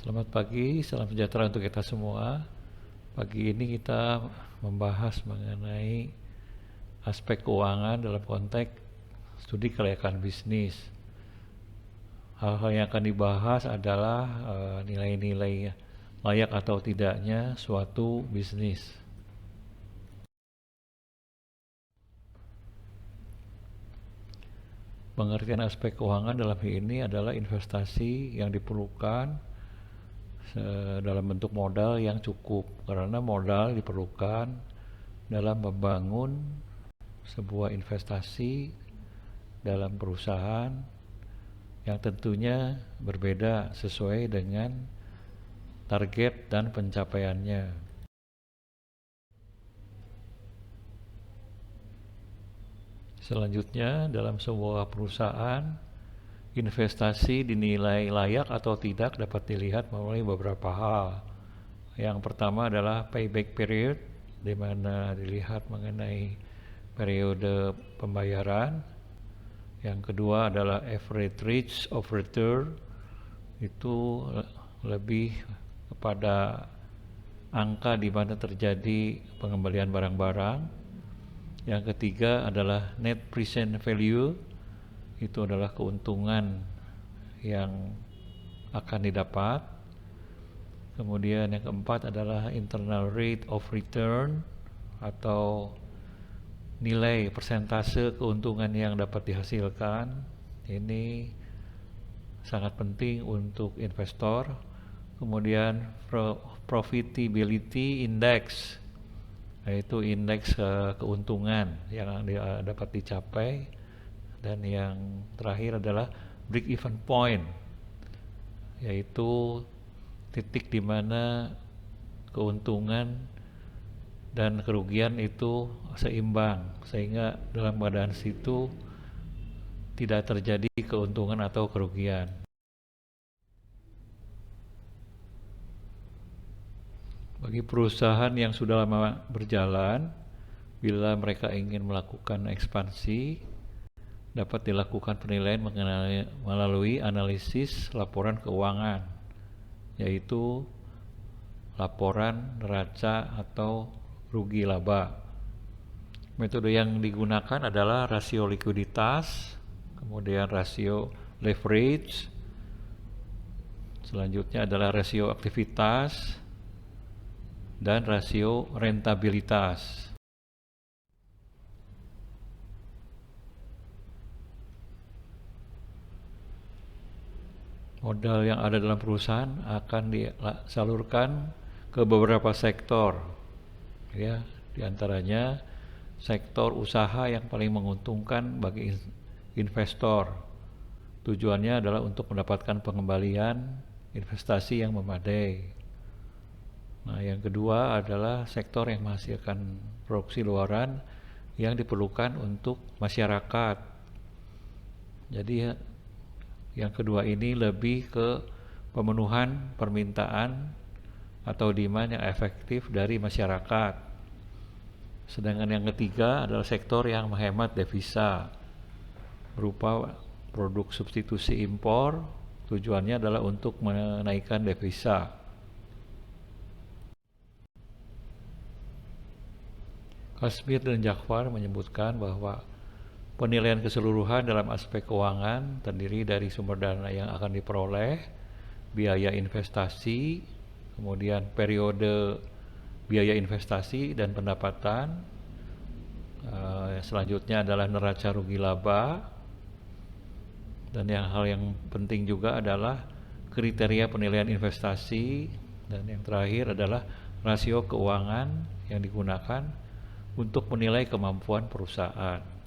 Selamat pagi, salam sejahtera untuk kita semua. Pagi ini kita membahas mengenai aspek keuangan dalam konteks studi kelayakan bisnis. Hal-hal yang akan dibahas adalah nilai-nilai layak atau tidaknya suatu bisnis. Pengertian aspek keuangan dalam hal ini adalah investasi yang diperlukan dalam bentuk modal yang cukup, karena modal diperlukan dalam membangun sebuah investasi dalam perusahaan yang tentunya berbeda sesuai dengan target dan pencapaiannya. Selanjutnya, dalam sebuah perusahaan, investasi dinilai layak atau tidak dapat dilihat melalui beberapa hal. Yang pertama adalah payback period, di mana dilihat mengenai periode pembayaran. Yang kedua adalah average rate of return, itu lebih kepada angka di mana terjadi pengembalian barang-barang. Yang ketiga adalah net present value, itu adalah keuntungan yang akan didapat. Kemudian yang keempat adalah internal rate of return, atau nilai persentase keuntungan yang dapat dihasilkan. Ini sangat penting untuk investor. Kemudian profitability index, yaitu indeks keuntungan yang dapat dicapai. Dan yang terakhir adalah break even point, yaitu titik di mana keuntungan dan kerugian itu seimbang, sehingga dalam keadaan situ tidak terjadi keuntungan atau kerugian. Bagi perusahaan yang sudah lama berjalan, bila mereka ingin melakukan ekspansi, dapat dilakukan penilaian melalui analisis laporan keuangan, yaitu laporan neraca atau rugi laba. Metode yang digunakan adalah rasio likuiditas, kemudian rasio leverage, selanjutnya adalah rasio aktivitas, dan rasio rentabilitas. Modal yang ada dalam perusahaan akan disalurkan ke beberapa sektor, ya, diantaranya sektor usaha yang paling menguntungkan bagi investor. Tujuannya adalah untuk mendapatkan pengembalian investasi yang memadai. Nah, yang kedua adalah sektor yang menghasilkan produksi luaran yang diperlukan untuk masyarakat. Jadi yang kedua ini lebih ke pemenuhan permintaan atau demand yang efektif dari masyarakat. Sedangkan yang ketiga adalah sektor yang menghemat devisa berupa produk substitusi impor. Tujuannya adalah untuk menaikkan devisa. Kasmir dan Jafar menyebutkan bahwa penilaian keseluruhan dalam aspek keuangan terdiri dari sumber dana yang akan diperoleh, biaya investasi, kemudian periode biaya investasi dan pendapatan. Selanjutnya adalah neraca rugi laba. Dan hal yang penting juga adalah kriteria penilaian investasi. Dan yang terakhir adalah rasio keuangan yang digunakan untuk menilai kemampuan perusahaan.